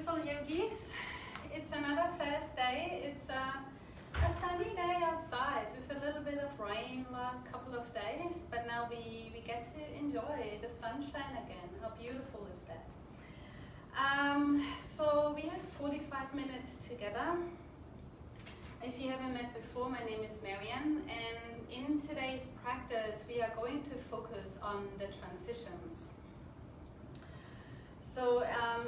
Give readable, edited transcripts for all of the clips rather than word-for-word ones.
beautiful yogis. It's another Thursday. It's a sunny day outside with a little bit of rain last couple of days, but now we get to enjoy the sunshine again. How beautiful is that? So we have 45 minutes together. If you haven't met before, my name is Marion, and in today's practice we are going to focus on the transitions. So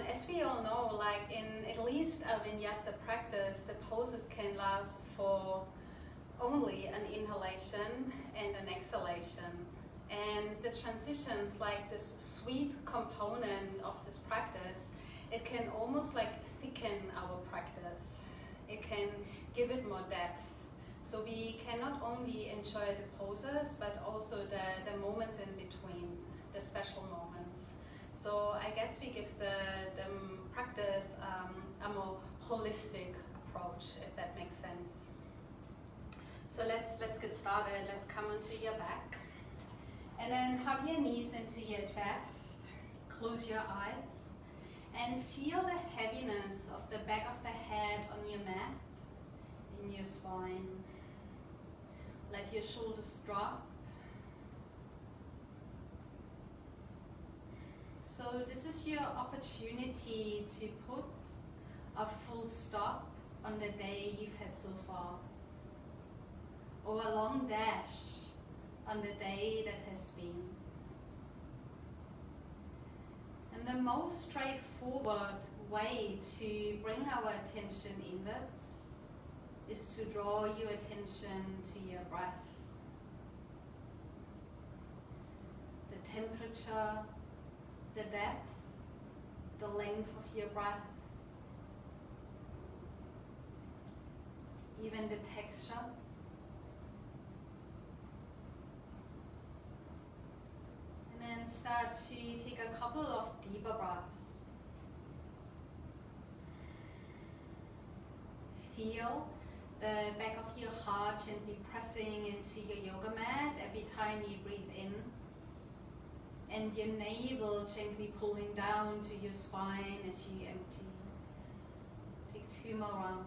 as we all know, like in at least a vinyasa practice, the poses can last for only an inhalation and an exhalation. And the transitions, like this sweet component of this practice, it can almost like thicken our practice. It can give it more depth. So we can not only enjoy the poses, but also the moments in between, the special moments. So I guess we give the practice a more holistic approach, if that makes sense. So let's get started. Let's come onto your back. And then hug your knees into your chest. Close your eyes. And feel the heaviness of the back of the head on your mat, in your spine. Let your shoulders drop. So this is your opportunity to put a full stop on the day you've had so far, or a long dash on the day that has been. And the most straightforward way to bring our attention inwards is to draw your attention to your breath. The temperature, the depth, the length of your breath, even the texture. And then start to take a couple of deeper breaths. Feel the back of your heart gently pressing into your yoga mat every time you breathe in. And your navel gently pulling down to your spine as you empty. Take 2 more rounds.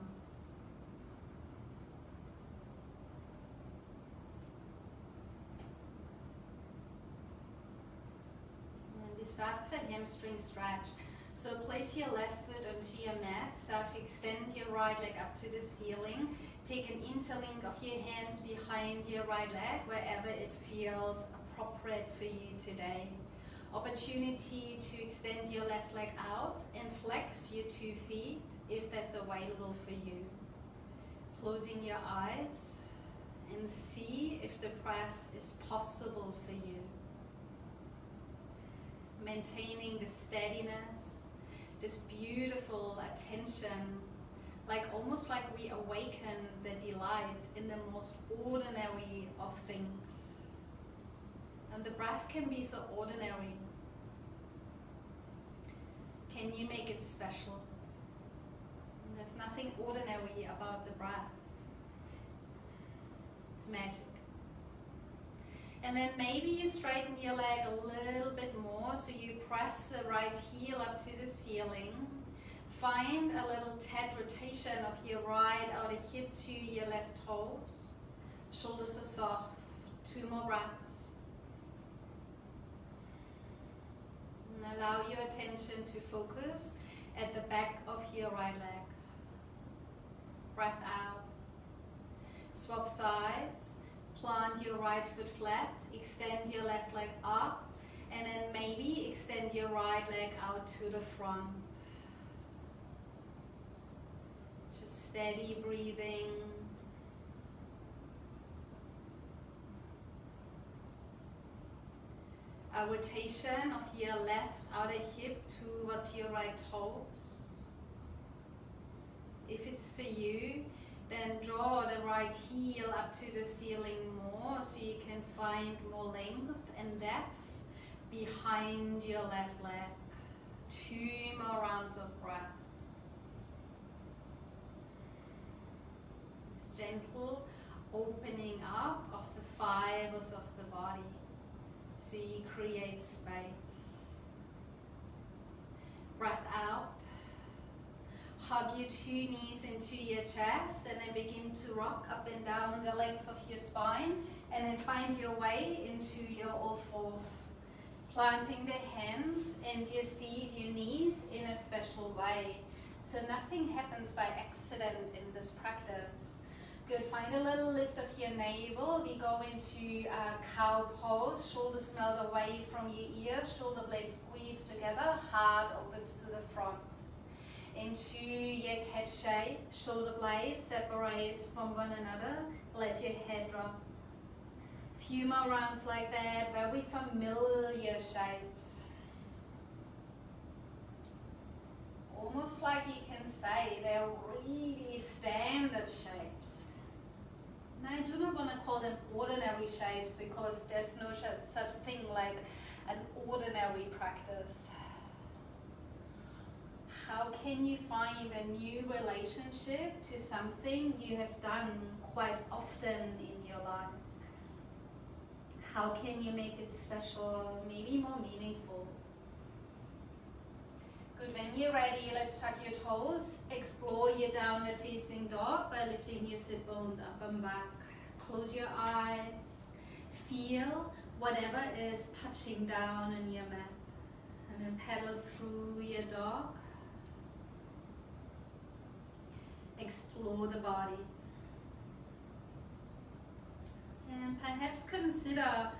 And we start with a hamstring stretch. So place your left foot onto your mat. Start to extend your right leg up to the ceiling. Take an interlink of your hands behind your right leg wherever it feels appropriate for you today. Opportunity to extend your left leg out and flex your 2 feet if that's available for you. Closing your eyes and see if the breath is possible for you. Maintaining the steadiness, this beautiful attention, like almost like we awaken the delight in the most ordinary of things. And the breath can be so ordinary. Can you make it special? And there's nothing ordinary about the breath. It's magic. And then maybe you straighten your leg a little bit more, so you press the right heel up to the ceiling. Find a little tad rotation of your right outer hip to your left toes. Shoulders are soft. 2 more breaths. And allow your attention to focus at the back of your right leg. Breath out. Swap sides. Plant your right foot flat. Extend your left leg up. And then maybe extend your right leg out to the front. Just steady breathing. A rotation of your left outer hip towards your right toes. If it's for you, then draw the right heel up to the ceiling more so you can find more length and depth behind your left leg. 2 more rounds of breath. This gentle opening up of the fibers of the body. So you create space. Breath out. your 2 knees into your chest and then begin to rock up and down the length of your spine, and then find your way into your all-fours. Planting the hands and your feet, your knees in a special way. So nothing happens by accident in this practice. Good, find a little lift of your navel. We go into cow pose, shoulders melt away from your ears, shoulder blades squeeze together, heart opens to the front. Into your cat shape, shoulder blades separate from one another, let your head drop. Few more rounds like that, very familiar shapes. Almost like you can say they're really standard shapes. Now I do not want to call them ordinary shapes because there's no such thing like an ordinary practice. How can you find a new relationship to something you have done quite often in your life? How can you make it special, maybe more meaningful? Good, when you're ready, let's tuck your toes. Explore your downward facing dog by lifting your sit bones up and back. Close your eyes. Feel whatever is touching down on your mat. And then pedal through your dog. Explore the body. And perhaps consider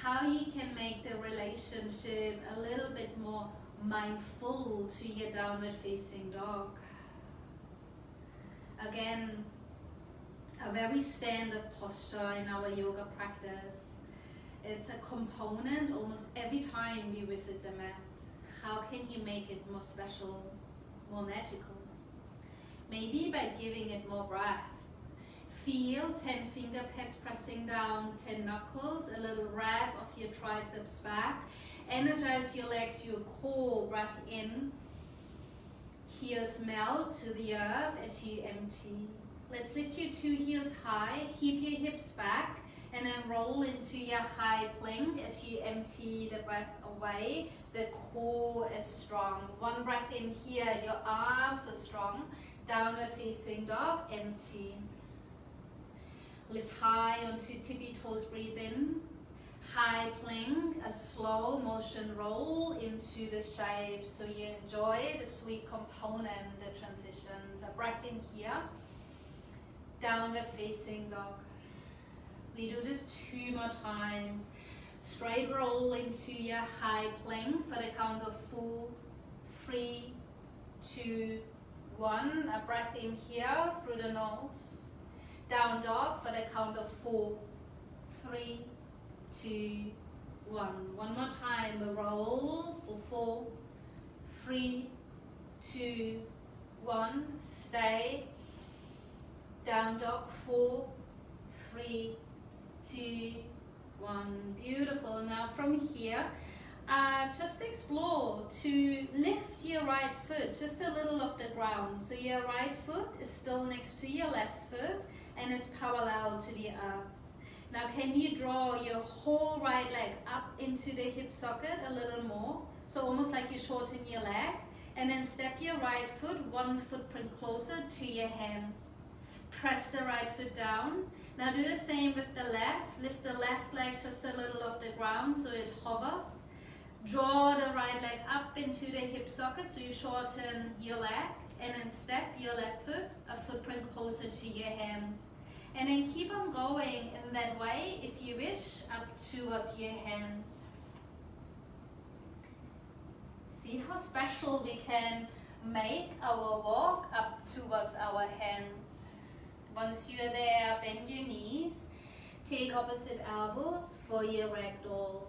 how you can make the relationship a little bit more mindful to your downward facing dog. Again, a very standard posture in our yoga practice. It's a component almost every time you visit the mat. How can you make it more special, more magical? Maybe by giving it more breath. Feel 10 finger pads pressing down, 10 knuckles, a little wrap of your triceps back. Energize your legs, your core, breath in. Heels melt to the earth as you empty. Let's lift your 2 heels high, keep your hips back, and then roll into your high plank as you empty the breath away. The core is strong. 1 breath in here, your arms are strong. Downward facing dog, empty. Lift high onto tippy toes, breathe in. High plank, a slow motion roll into the shape so you enjoy the sweet component, the transitions. A breath in here. Downward facing dog. We do this 2 more times. Straight roll into your high plank for the count of 4, 3, 2, 1. A breath in here through the nose. Down dog for the count of 4, 3, 2, 1. One more time. A roll for 4, 3, 2, 1. Stay. Down dog, 4, 3, 2, 1. Beautiful. Now from here, just explore to lift your right foot just a little off the ground. So your right foot is still next to your left foot and it's parallel to the earth. Now can you draw your whole right leg up into the hip socket a little more? So almost like you shorten your leg, and then step your right foot 1 footprint closer to your hands. Press the right foot down. Now do the same with the left. Lift the left leg just a little off the ground so it hovers. Draw the right leg up into the hip socket so you shorten your leg, and then step your left foot a footprint closer to your hands. And then keep on going in that way, if you wish, up towards your hands. See how special we can make our walk up towards our hands. Once you're there, bend your knees. Take opposite elbows for your ragdoll.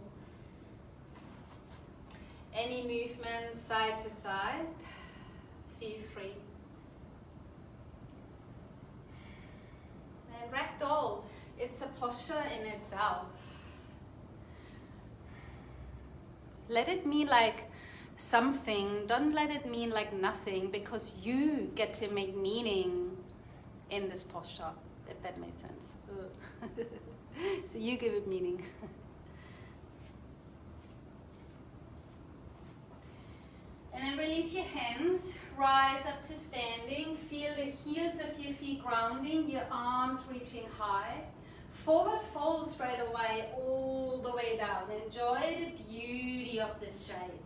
Any movement side to side, feel free. And ragdoll, it's a posture in itself. Let it mean like something, don't let it mean like nothing, because you get to make meaning in this posture, if that made sense. So you give it meaning. And then release your hands, rise up to standing. Feel the heels of your feet grounding, your arms reaching high. Forward fold straight away, all the way down. Enjoy the beauty of this shape.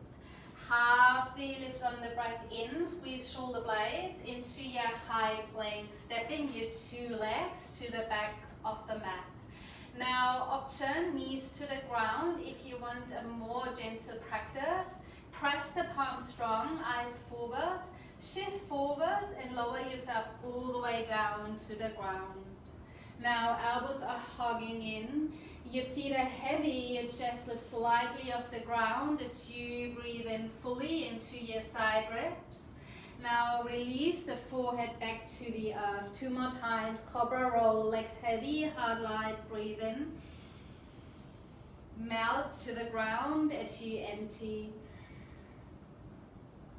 Halfway lift on the breath in, squeeze shoulder blades into your high plank, stepping your 2 legs to the back of the mat. Now option, knees to the ground. If you want a more gentle practice, press the palms strong, eyes forward, shift forward and lower yourself all the way down to the ground. Now elbows are hugging in, your feet are heavy, your chest lifts slightly off the ground as you breathe in fully into your side ribs. Now release the forehead back to the earth. 2 more times, Cobra roll, legs heavy, heart light, breathe in. Melt to the ground as you empty.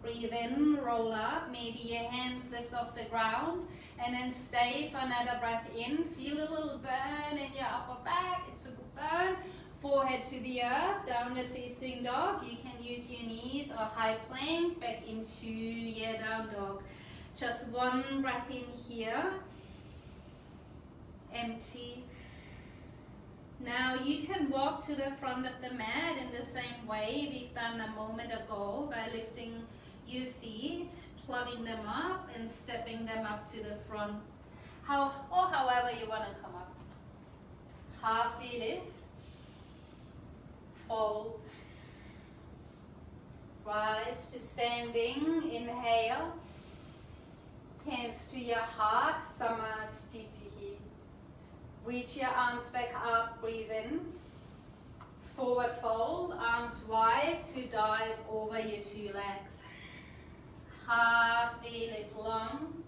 Breathe in, roll up, maybe your hands lift off the ground, and then stay for another breath in. Feel a little burn in your upper back, it's a good burn. Forehead to the earth, downward facing dog. You can use your knees or high plank back into your down dog. Just 1 breath in here. Empty. Now you can walk to the front of the mat in the same way we've done a moment ago by lifting your feet, plugging them up and stepping them up to the front. However you want to come up. Halfway lift. Fold. Rise to standing. Inhale. Hands to your heart. Samastitihi. Reach your arms back up. Breathe in. Forward fold. Arms wide to dive over your 2 legs. Halfway lift long.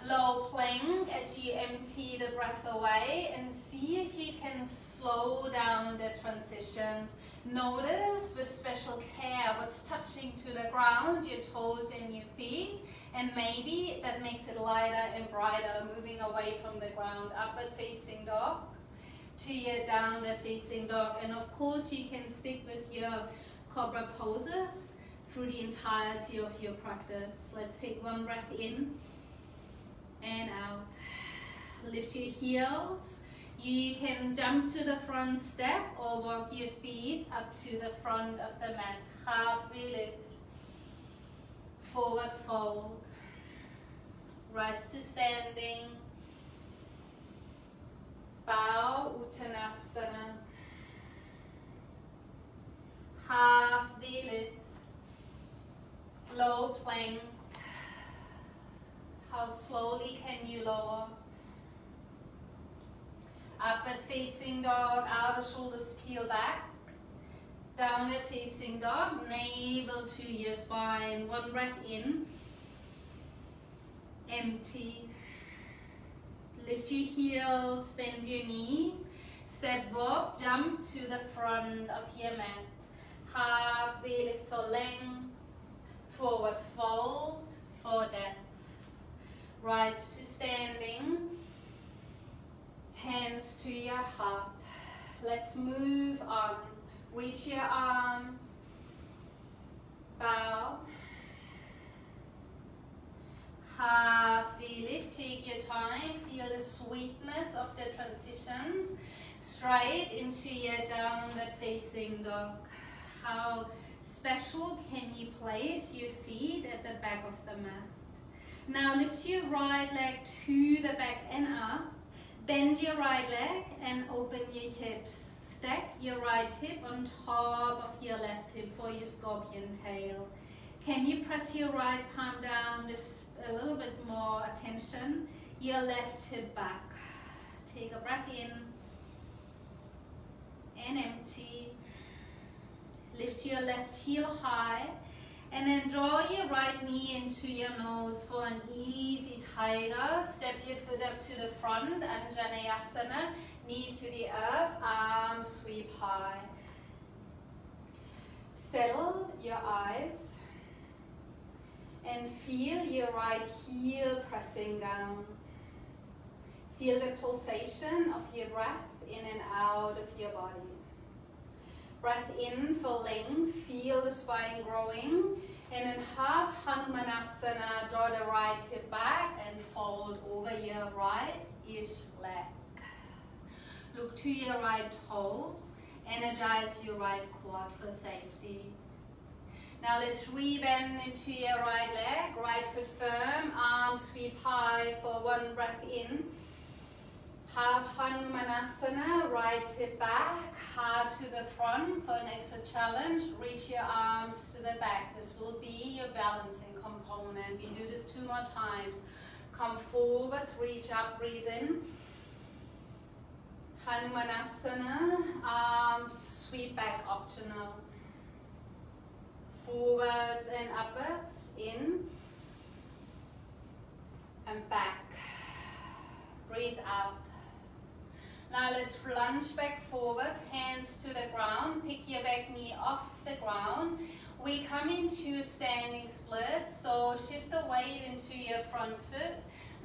Low plank as you empty the breath away, and see if you can slow down the transitions. Notice with special care what's touching to the ground, your toes and your feet, and maybe that makes it lighter and brighter, moving away from the ground. Upward facing dog to your downward facing dog, and of course you can stick with your Cobra poses through the entirety of your practice. Let's take 1 breath in and out. Lift your heels. You can jump to the front step or walk your feet up to the front of the mat. Halfway lift. Forward fold. Rise to standing. Bow, Uttanasana. Halfway lift. Low plank. How slowly can you lower? Upward facing dog, outer shoulders peel back. Downward facing dog, navel to your spine. 1 breath in. Empty. Lift your heels, bend your knees. Step walk, jump to the front of your mat. Halfway lift for length. Forward fold for depth. Rise to standing. Hands to your heart. Let's move on. Reach your arms. Bow. Halfway lift. Take your time. Feel the sweetness of the transitions. Straight into your downward facing dog. How special can you place your feet at the back of the mat? Now lift your right leg to the back and up. Bend your right leg and open your hips. Stack your right hip on top of your left hip for your scorpion tail. Can you press your right palm down with a little bit more attention? Your left hip back. Take a breath in and empty. Lift your left heel high. And then draw your right knee into your nose for an easy tiger. Step your foot up to the front, Anjaneyasana, knee to the earth, arms sweep high. Settle your eyes and feel your right heel pressing down. Feel the pulsation of your breath in and out of your body. Breath in for length, feel the spine growing. And then half Hanumanasana, draw the right hip back and fold over your right-ish leg. Look to your right toes, energize your right quad for safety. Now let's rebend into your right leg, right foot firm, arms sweep high for one breath in. Half Hanumanasana, right hip back, heart to the front for an extra challenge. Reach your arms to the back. This will be your balancing component. We do this 2 more times. Come forwards, reach up, breathe in. Hanumanasana, arms sweep back, optional. Forwards and upwards, in and back. Breathe out. Now let's lunge back forwards, hands to the ground, pick your back knee off the ground. We come into a standing split, so shift the weight into your front foot,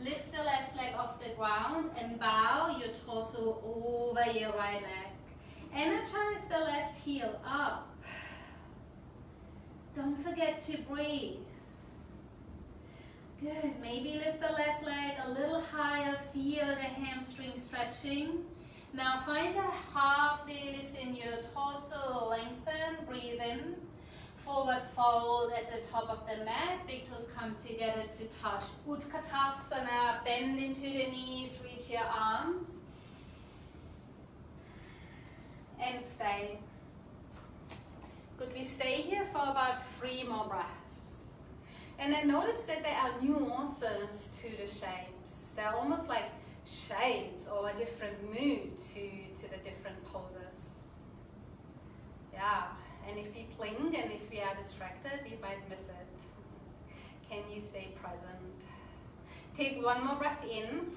lift the left leg off the ground and bow your torso over your right leg. Energize the left heel up. Don't forget to breathe. Good, maybe lift the left leg a little higher, feel the hamstring stretching. Now find a halfway lift in your torso, lengthen, breathe in. Forward fold at the top of the mat, big toes come together to touch. Utkatasana, bend into the knees, reach your arms. And stay. Good, we stay here for about 3 more breaths. And then notice that there are nuances to the shapes. They're almost like shades or a different mood to the different poses. Yeah, and if we blink and if we are distracted, we might miss it. Can you stay present? Take 1 more breath in,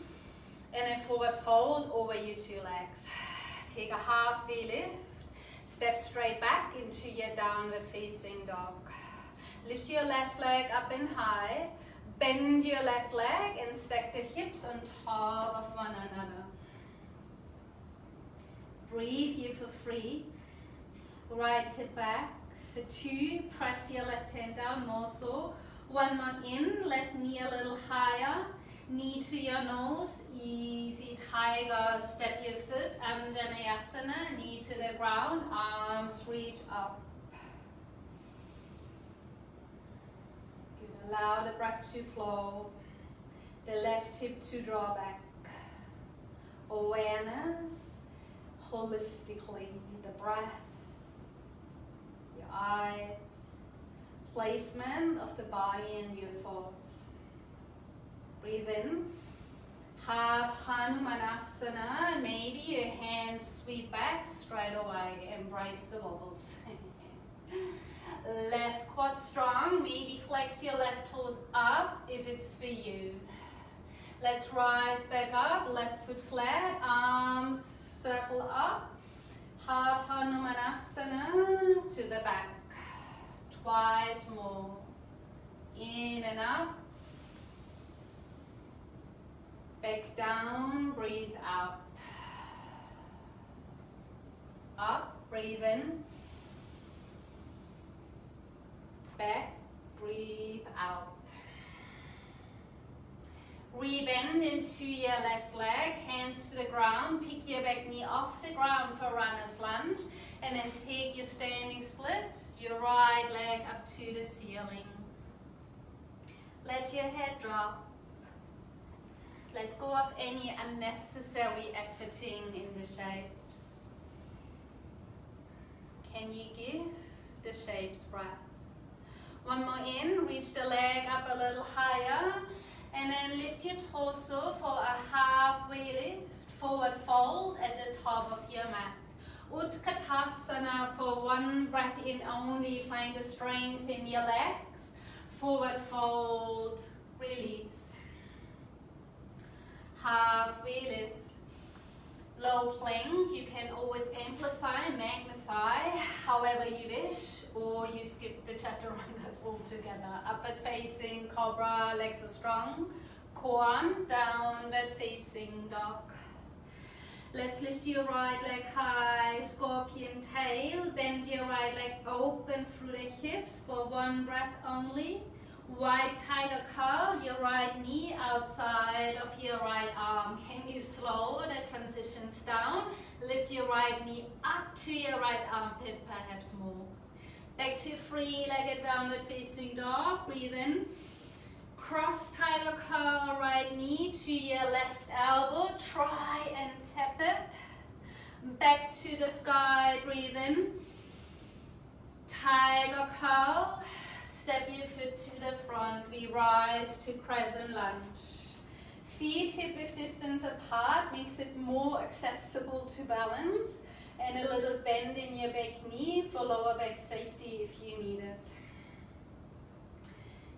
and then forward fold over your 2 legs. Take a halfway lift, step straight back into your downward facing dog. Lift your left leg up and high, bend your left leg and stack the hips on top of one another. Breathe here for 3. Right hip back for 2. Press your left hand down more so. 1 more in, left knee a little higher. Knee to your nose, easy tiger, step your foot, Anjaneyasana, knee to the ground, arms reach up. Good. Allow the breath to flow, the left hip to draw back. Awareness, holistically, the breath, your eyes, placement of the body and your thoughts. Breathe in, half Hanumanasana, maybe your hands sweep back straight away, embrace the wobbles. Left quad strong, maybe flex your left toes up if it's for you. Let's rise back up, left foot flat, arms circle up, half Hanumanasana to the back. Twice more, in and up. Back down, breathe out. Up, breathe in. Back, breathe out. Rebend into your left leg, hands to the ground. Pick your back knee off the ground for runner's lunge. And then take your standing split, your right leg up to the ceiling. Let your head drop. Let go of any unnecessary efforting in the shapes. Can you give the shapes breath? 1 more in, reach the leg up a little higher, and then lift your torso for a halfway lift, forward fold at the top of your mat. Utkatasana for 1 breath in only, find the strength in your legs, forward fold, release. Halfway lift, low plank, you can always amplify, magnify, however you wish, or you skip the chaturangas altogether. Upward facing cobra, legs are strong, core, downward facing dog. Let's lift your right leg high, scorpion tail. Bend your right leg open through the hips for one breath only. Wide tiger curl, your right knee outside of your right arm. Can you slow the transitions down? Lift your right knee up to your right armpit, perhaps more. Back to three-legged downward facing dog. Breathe in. Cross tiger curl, right knee to your left elbow. Try and tap it. Back to the sky. Breathe in. Tiger curl. Step your foot to the front. We rise to crescent lunge. Feet hip-width distance apart makes it more accessible to balance. And a little bend in your back knee for lower back safety if you need it.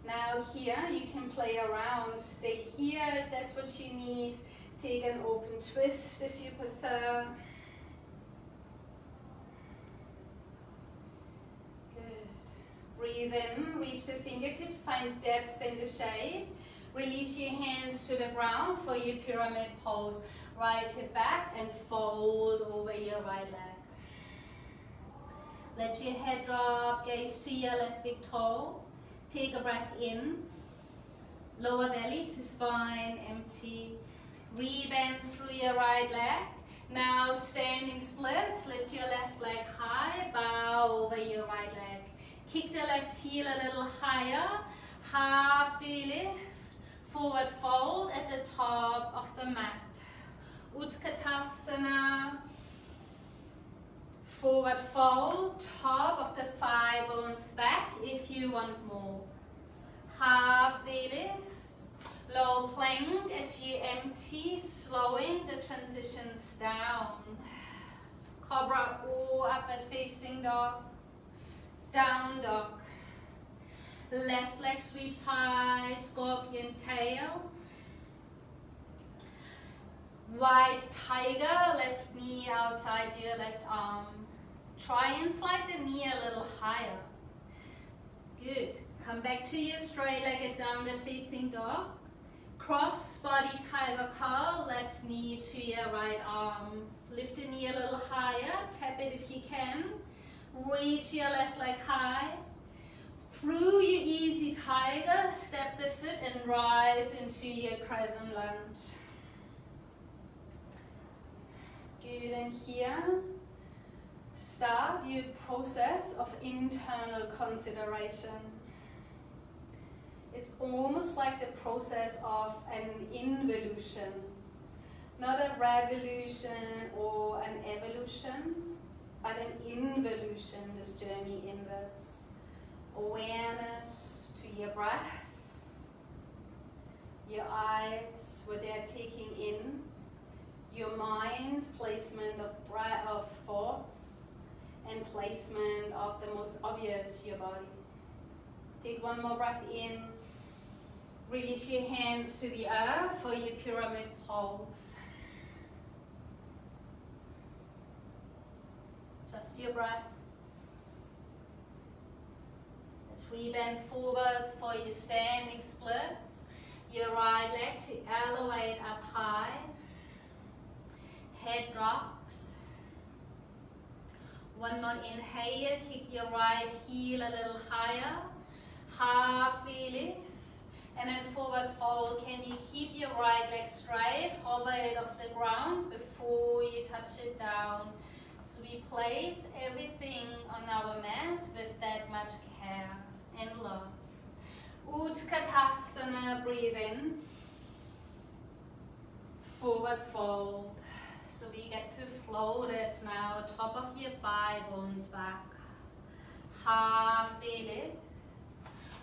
Now here you can play around. Stay here if that's what you need. Take an open twist if you prefer. Breathe in, reach the fingertips, find depth in the shape. Release your hands to the ground for your pyramid pose. Right hip back and fold over your right leg. Let your head drop, gaze to your left big toe. Take a breath in. Lower belly to spine, empty. Rebend through your right leg. Now standing splits, lift your left leg high, bow over your right leg. Kick the left heel a little higher, half the lift, forward fold at the top of the mat. Utkatasana, forward fold, top of the thigh bones back if you want more. Half the lift, low plank as you empty, slowing the transitions down. Cobra or upward facing dog. Down dog. Left leg sweeps high, scorpion tail. Wide tiger, left knee outside your left arm. Try and slide the knee a little higher. Good. Come back to your straight-legged downward facing dog. Cross body tiger curl, left knee to your right arm. Lift the knee a little higher, tap it if you can. Reach your left leg high. Through your easy tiger, step the foot and rise into your crescent lunge. Good, and here, start your process of internal consideration. It's almost like the process of an involution, not a revolution or an evolution, but an involution, this journey inwards. Awareness to your breath, your eyes, what they're taking in, your mind, placement of breath, of thoughts, and placement of the most obvious, your body. Take one more breath in, release your hands to the earth for your pyramid pose. Just your breath. Let's rebend forwards for your standing splits. Your right leg to elevate up high. Head drops. One more inhale, kick your right heel a little higher. Halfway lift. And then forward fold. Can you keep your right leg straight? Hover it off the ground before you touch it down. So we place everything on our mat with that much care and love. Utkatasana, breathe in. Forward fold. So we get to flow this now, top of your thigh bones back. Halfway lift.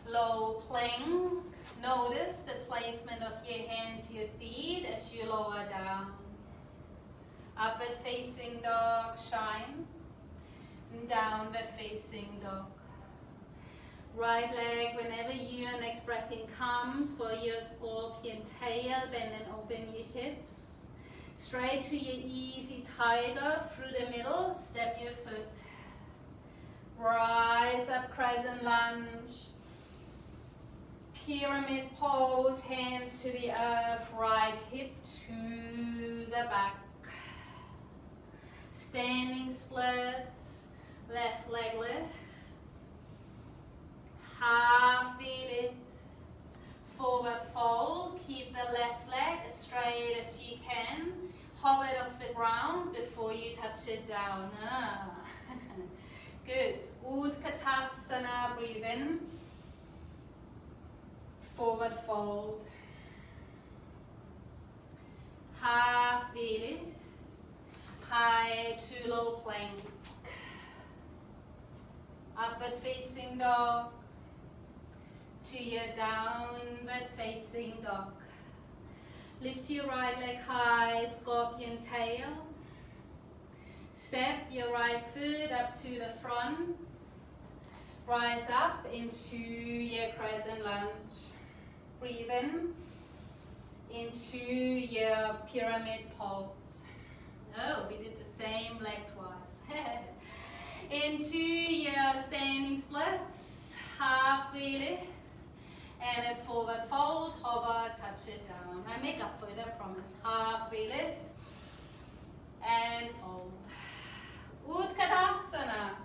Low plank. Notice the placement of your hands, your feet as you lower down. Upward facing dog, shine. Downward facing dog. Right leg, whenever your next breath in comes, for your scorpion tail, bend and open your hips. Straight to your easy tiger, through the middle, step your foot. Rise up, crescent lunge. Pyramid pose, hands to the earth, right hip to the back. Standing splits, left leg lifts, half V lift, forward fold, keep the left leg as straight as you can, hover it off the ground before you touch it down. Good. Utkatasana, breathe in, forward fold, half V lift, high to low plank, upward facing dog, to your downward facing dog. Lift your right leg high, scorpion tail. Step your right foot up to the front. Rise up into your crescent lunge. Breathe in into your pyramid pose. Oh, we did the same leg twice. Into your standing splits, half V lift, and then forward fold, hover, touch it down. I make up for it, I promise. Half V lift, and fold. Utkatasana.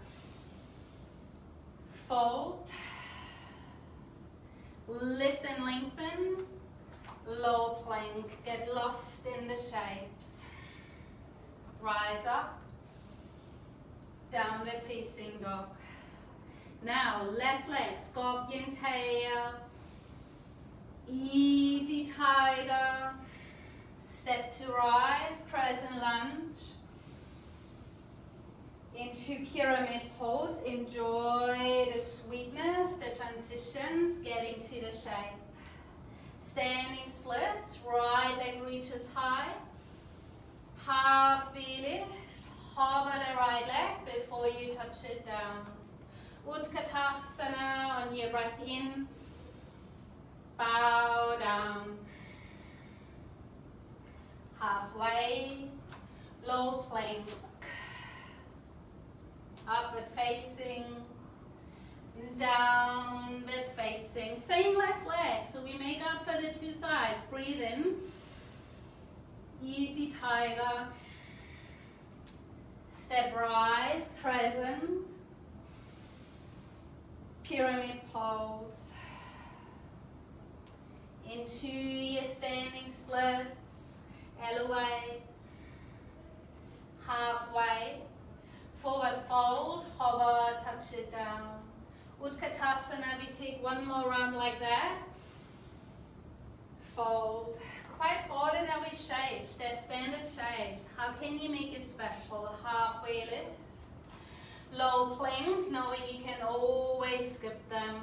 Fold. Lift and lengthen. Low plank. Get lost in the shapes. Rise up. Downward facing dog. Now, left leg, scorpion tail. Easy tiger. Step to rise, crescent lunge. Into pyramid pose. Enjoy the sweetness, the transitions, getting to the shape. Standing splits, right leg reaches high. Half V lift, hover the right leg before you touch it down. Utkatasana on your breath in. Bow down. Halfway, low plank. Upward facing, downward facing. Same left leg, so we make up for the two sides. Breathe in. Easy tiger. Step rise, crescent. Pyramid pose. Into your standing splits. Elevate. Halfway. Forward fold, hover, touch it down. Utkatasana, we take one more round like that. Fold. Quite ordinary shapes, they're standard shapes. How can you make it special? Halfway lift. Low plank, knowing you can always skip them.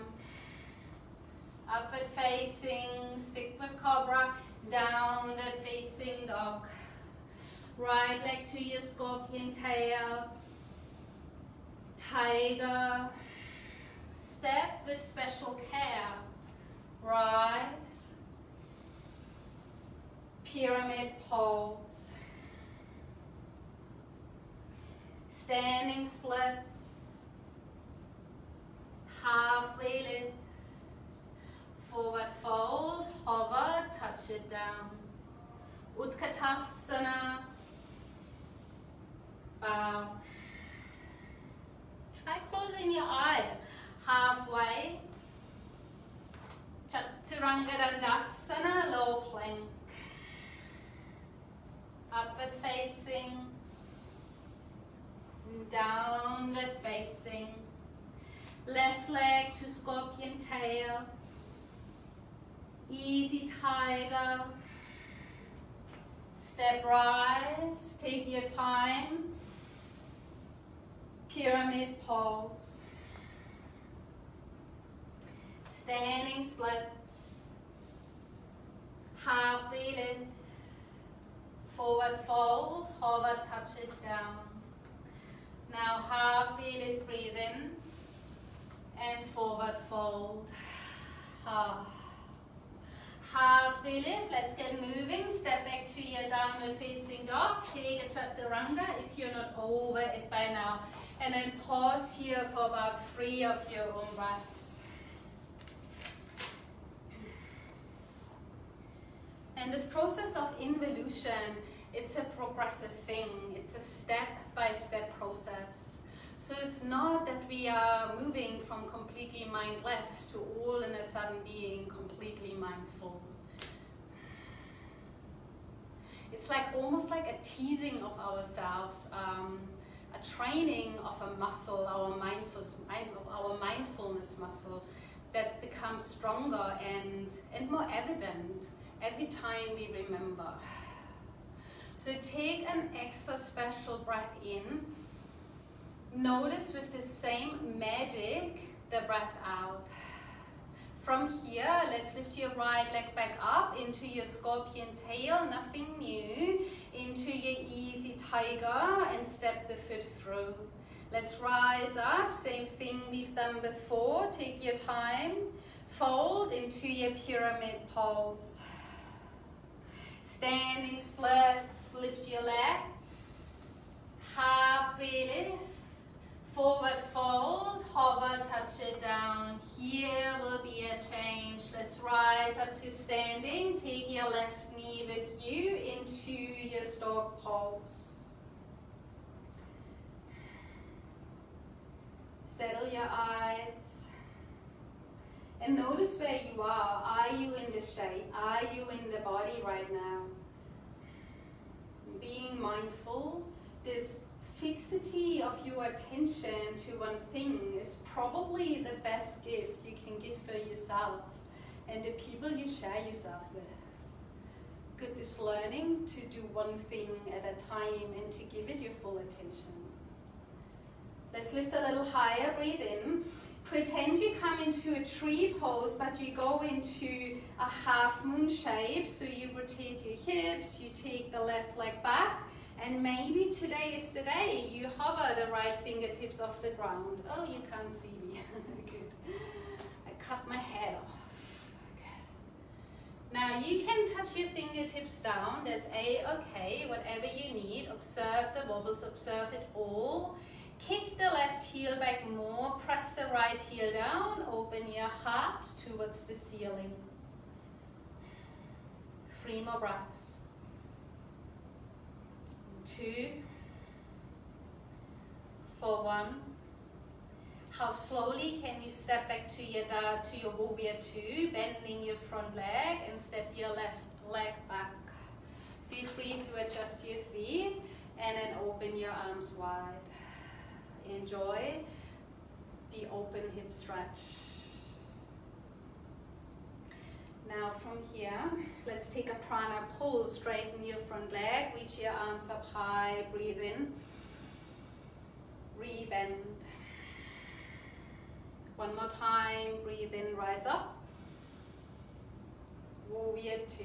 Upward facing, stick with Cobra. Downward facing dog. Right leg to your scorpion tail. Tiger. Step with special care. Rise. Pyramid pose. Standing splits. Halfway lift. Forward fold. Hover. Touch it down. Utkatasana. Bow. Try closing your eyes. Halfway. Chaturanga Dandasana, low plank. Upward facing. Downward facing. Left leg to scorpion tail. Easy tiger. Step rise. Take your time. Pyramid pose. Standing splits. Half V lift. Forward fold. Hover, touch it down. Now half V lift, breathe in. And forward fold. Half. Half V lift, let's get moving. Step back to your downward facing dog. Take a chaturanga if you're not over it by now. And then pause here for about 3 of your own breaths. And this process of involution It's a progressive thing. It's a step-by-step process. So it's not that we are moving from completely mindless to all in a sudden being completely mindful. It's like almost like a teasing of ourselves, a training of a muscle, our mindfulness muscle, that becomes stronger and more evident every time we remember. So take an extra special breath in. Notice with the same magic the breath out. From here, let's lift your right leg back up into your scorpion tail, nothing new, into your easy tiger, and step the foot through. Let's rise up, same thing we've done before. Take your time, fold into your pyramid pose. Standing splits, lift your leg, halfway lift, forward fold, hover, touch it down. Here will be a change. Let's rise up to standing. Take your left knee with you into your stork pose. Settle your eyes. And notice where you are. Are you in the shape? Are you in the body right now? Being mindful, this fixity of your attention to one thing is probably the best gift you can give for yourself and the people you share yourself with. Good is learning to do one thing at a time and to give it your full attention. Let's lift a little higher, breathe in. Pretend you come into a tree pose, but you go into a half moon shape. So you rotate your hips, you take the left leg back, and maybe today is the day you hover the right fingertips off the ground. Oh, you can't see me. Good. I cut my head off. Okay. Now you can touch your fingertips down. That's A-okay, whatever you need. Observe the wobbles, observe it all. Kick the left heel back more, press the right heel down, open your heart towards the ceiling. 3 more breaths. 2, for 1. How slowly can you step back to your warrior 2, bending your front leg and step your left leg back. Feel free to adjust your feet and then open your arms wide. Enjoy the open hip stretch. Now from here, let's take a Prana Pull. Straighten your front leg, reach your arms up high, breathe in, rebend. One more time, breathe in, rise up. Warrior 2.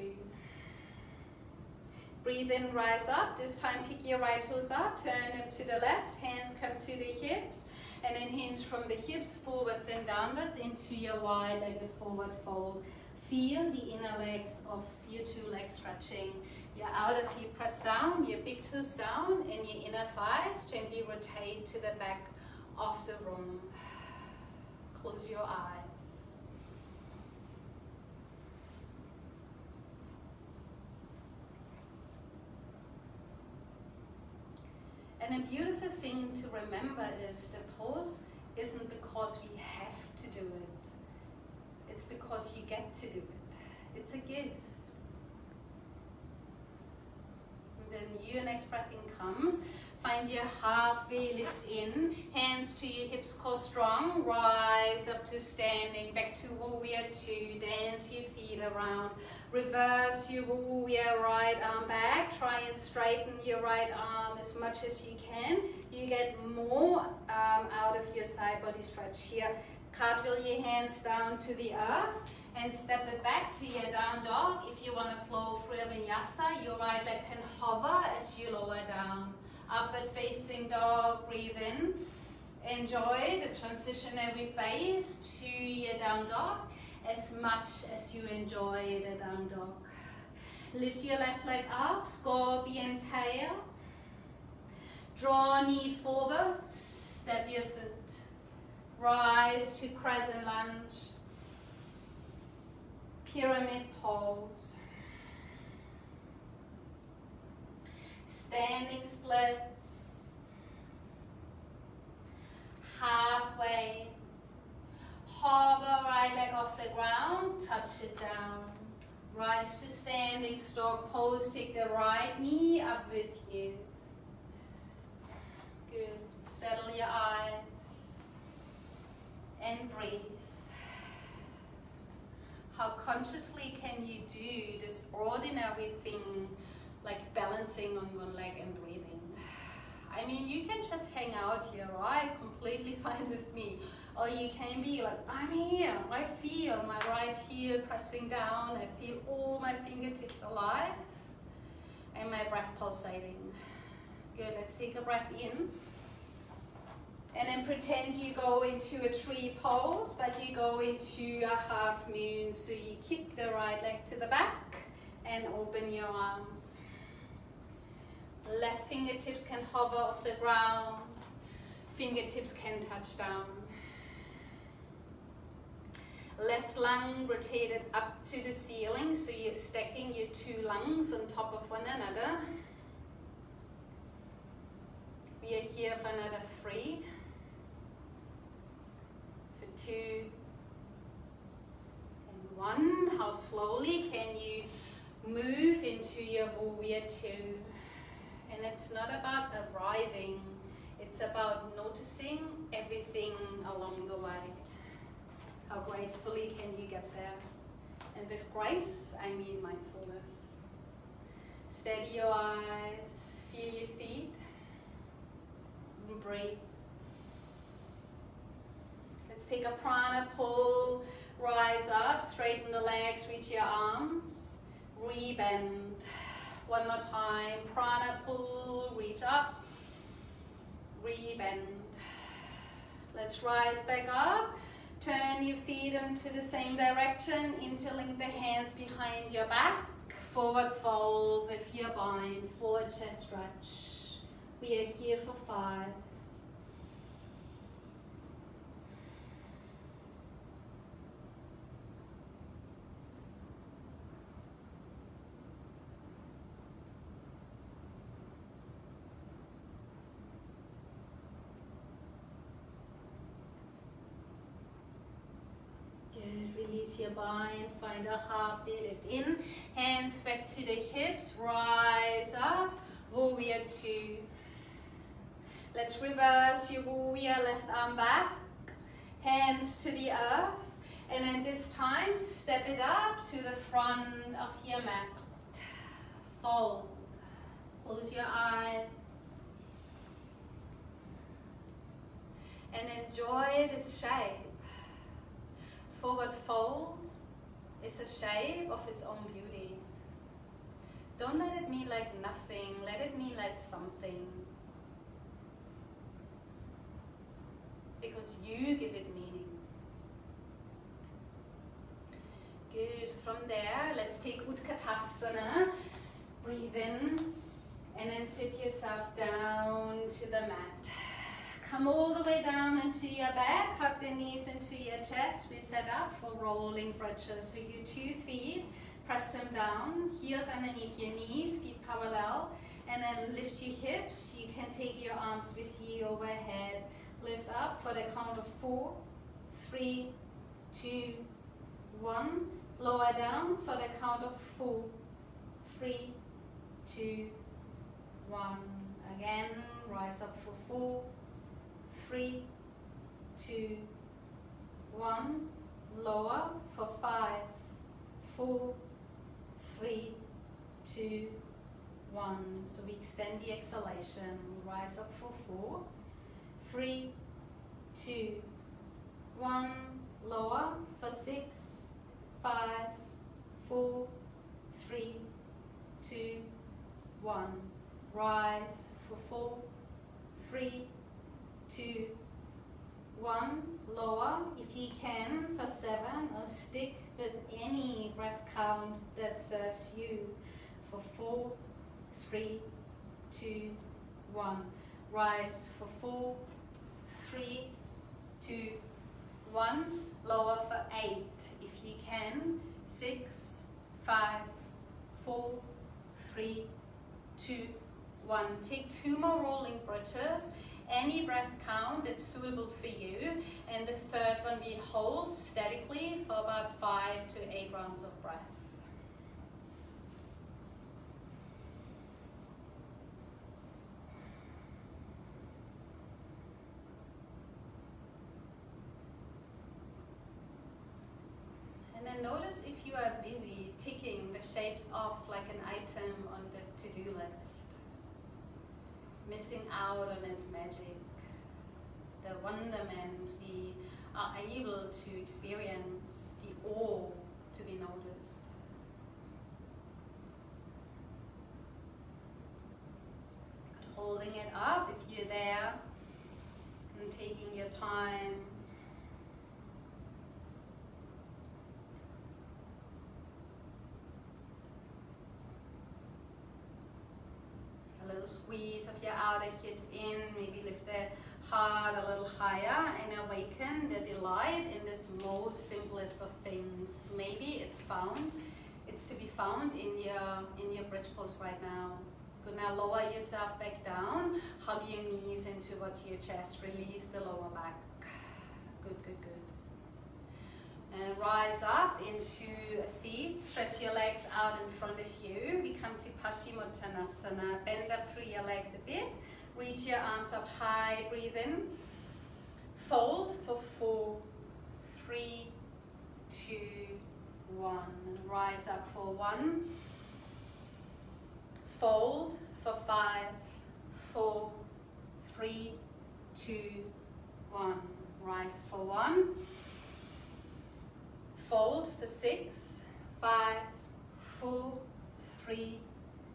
Breathe in, rise up. This time pick your right toes up, turn them to the left, hands come to the hips, and then hinge from the hips forwards and downwards into your wide-legged forward fold. Feel the inner legs of your 2 legs stretching. Your outer feet press down, your big toes down, and your inner thighs gently rotate to the back of the room. Close your eyes. And a beautiful thing to remember is the pose isn't because we have to do it. It's because you get to do it. It's a gift. And then your next breath in comes. Find your halfway lift in. Hands to your hips, core strong. Rise up to standing. Back to warrior 2. Dance your feet around. Reverse your warrior right arm back. Try and straighten your right arm as much as you can. You get more out of your side body stretch here. Cartwheel your hands down to the earth and step it back to your down dog. If you want to flow through a vinyasa, your right leg can hover as you lower down. Upward facing dog, breathe in. Enjoy the transitionary phase to your down dog as much as you enjoy the down dog. Lift your left leg up, scorpion tail. Draw knee forward, step your foot. Rise to Crescent Lunge. Pyramid pose. Standing splits. Halfway. Hover right leg off the ground, touch it down. Rise to standing stork pose, take the right knee up with you. Good. Settle your eyes and breathe. How consciously can you do this ordinary thing like balancing on one leg and breathing? I mean, you can just hang out here, right? Completely fine with me. Or you can be like, I'm here. I feel my right heel pressing down. I feel all my fingertips alive. And my breath pulsating. Good, let's take a breath in. And then pretend you go into a tree pose, but you go into a half moon. So you kick the right leg to the back and open your arms. Left fingertips can hover off the ground. Fingertips can touch down. Left lung rotated up to the ceiling, so you're stacking your two lungs on top of one another. We are here for another 3, for 2, and 1. How slowly can you move into your warrior 2? And it's not about arriving, it's about noticing everything along the way. How gracefully can you get there? And with grace, I mean mindfulness. Steady your eyes, feel your feet, and breathe. Let's take a prana pull, rise up, straighten the legs, reach your arms, rebend. One more time, prana pull, reach up, rebend. Let's rise back up. Turn your feet into the same direction, interlink the hands behind your back, forward fold with your bind, forward chest stretch. We are here for 5. Release your bind, find a half there, lift in, hands back to the hips, rise up, warrior 2. Let's reverse your warrior, left arm back, hands to the earth, and then this time step it up to the front of your mat. Fold, close your eyes, and enjoy this shape. Forward fold is a shape of its own beauty. Don't let it mean like nothing, let it mean like something. Because you give it meaning. Good, from there, let's take Utkatasana. Breathe in, and then sit yourself down to the mat. Come all the way down into your back, hug the knees into your chest. We set up for rolling bridges. So your 2 feet, press them down, heels underneath your knees, feet parallel, and then lift your hips. You can take your arms with you overhead. Lift up for the count of 4, 3, 2, 1. Lower down for the count of 4, 3, 2, 1. Again, rise up for 4, 3, 2, 1. Lower for 5, 4, 3, 2, 1. So we extend the exhalation. Rise up for 4, 3, 2, 1. Lower for 6, 5, 4, 3, 2, 1. Rise for 4, 3, 2, 1. Lower if you can for 7, or stick with any breath count that serves you for 4, 3, 2, 1. Rise for 4, 3, 2, 1. Lower for 8 if you can. 6, 5, 4, 3, 2, 1. Take 2 more rolling bridges. Any breath count that's suitable for you. And the third one, we hold statically for about 5 to 8 rounds of breath. And then notice if you are busy ticking the shapes off like an item on the to-do list. Missing out on its magic, the wonderment we are able to experience, the awe to be noticed. Holding it up if you're there and taking your time. A little squeeze of your outer hips in, maybe lift the heart a little higher and awaken the delight in this most simplest of things. Maybe it's to be found in your bridge pose right now. Good, now lower yourself back down, hug your knees in towards your chest, release the lower back. Good, good, good. And rise up into a seat, stretch your legs out in front of you. We come to Paschimottanasana. Bend up through your legs a bit. Reach your arms up high, breathe in. Fold for 4, 3, 2, 1. And rise up for 1. Fold for 5, 4, 3, 2, 1. Rise for 1. Fold for 6, 5, 4, 3,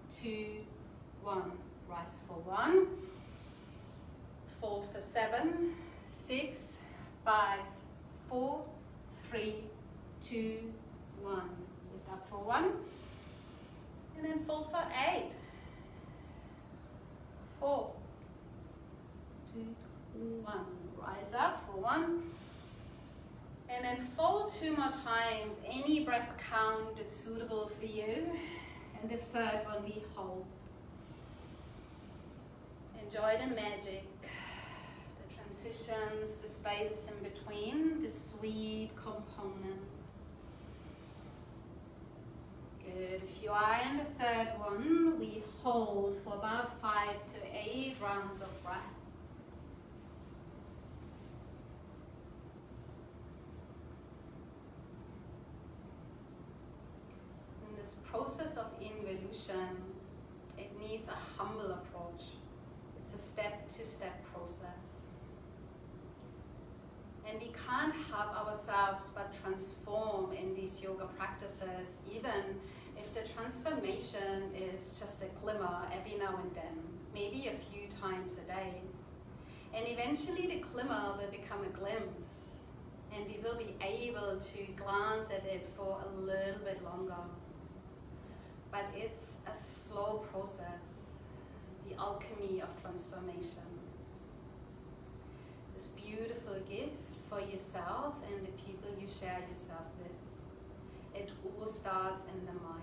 2, 1. Rise for 1. Fold for 7, 6, 5, 4, 3, 2, 1. Lift up for 1. And then fold for 8, 4, 2, 1. Rise up for 1. And then fold 2 more times, any breath count that's suitable for you. And the third one we hold. Enjoy the magic, the transitions, the spaces in between, the sweet component. Good, if you are in the third one, we hold for about 5 to 8 rounds of breath. This process of involution, it needs a humble approach. It's a step-to-step process. And we can't help ourselves but transform in these yoga practices, even if the transformation is just a glimmer every now and then, maybe a few times a day. And eventually the glimmer will become a glimpse, and we will be able to glance at it for a little bit longer. But it's a slow process, the alchemy of transformation. This beautiful gift for yourself and the people you share yourself with. It all starts in the mind.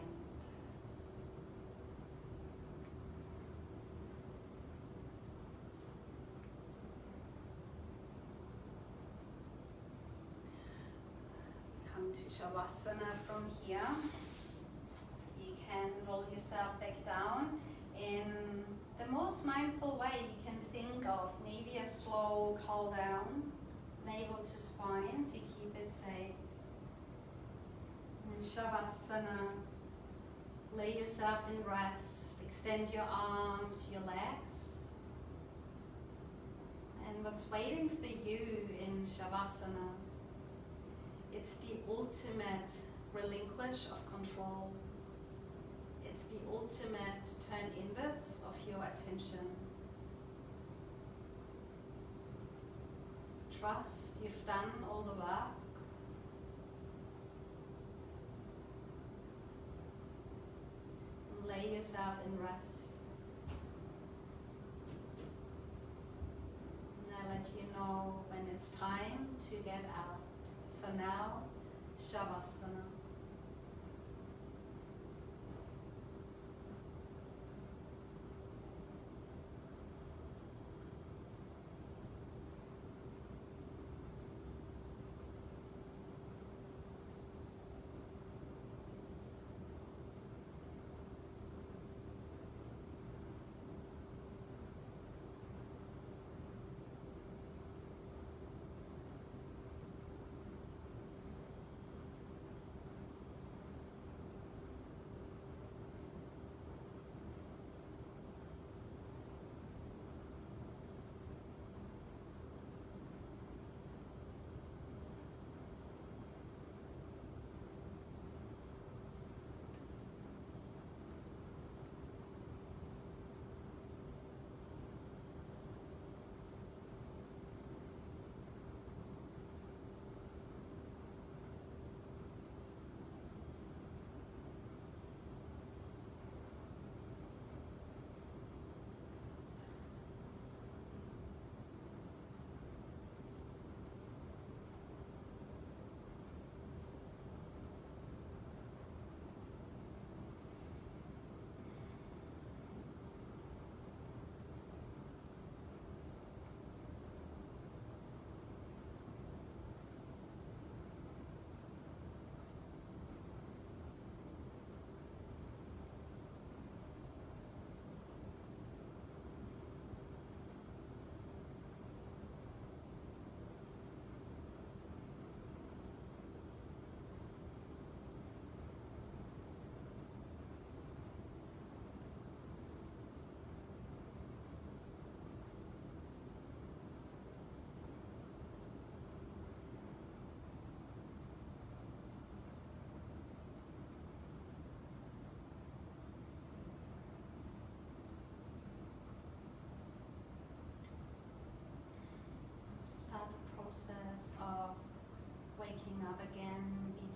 Come to Shavasana from here. And roll yourself back down in the most mindful way you can think of. Maybe a slow call down, navel to spine to keep it safe. In Shavasana, lay yourself in rest, extend your arms, your legs. And what's waiting for you in Shavasana, it's the ultimate relinquish of control. It's the ultimate turn inwards of your attention. Trust you've done all the work. And lay yourself in rest. And I'll let you know when it's time to get out. For now, Shavasana.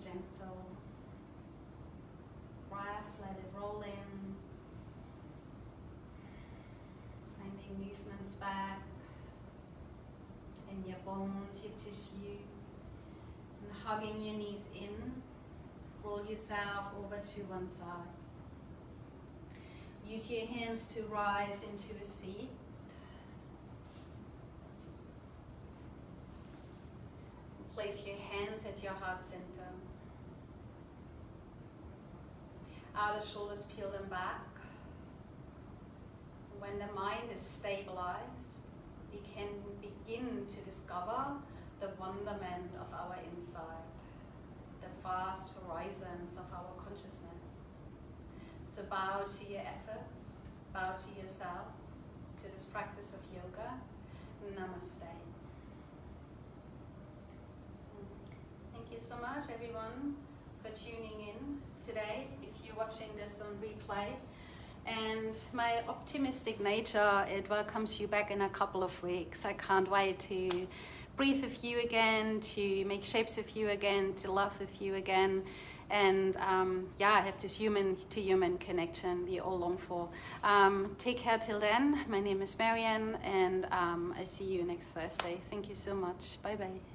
gentle breath, let it roll in, finding movements back in your bones, your tissue, and hugging your knees in. Roll yourself over to one side. Use your hands to rise into a seat. Place your hands at your heart center. Outer shoulders, peel them back. When the mind is stabilized, we can begin to discover the wonderment of our inside, the vast horizons of our consciousness. So bow to your efforts, bow to yourself, to this practice of yoga. Namaste. Thank you so much, everyone, for tuning in today, if you're watching this on replay. And my optimistic nature, it welcomes you back in a couple of weeks. I can't wait to breathe with you again, to make shapes with you again, to love with you again. And I have this human-to-human connection we all long for. Take care till then. My name is Marion, and I see you next Thursday. Thank you so much. Bye-bye.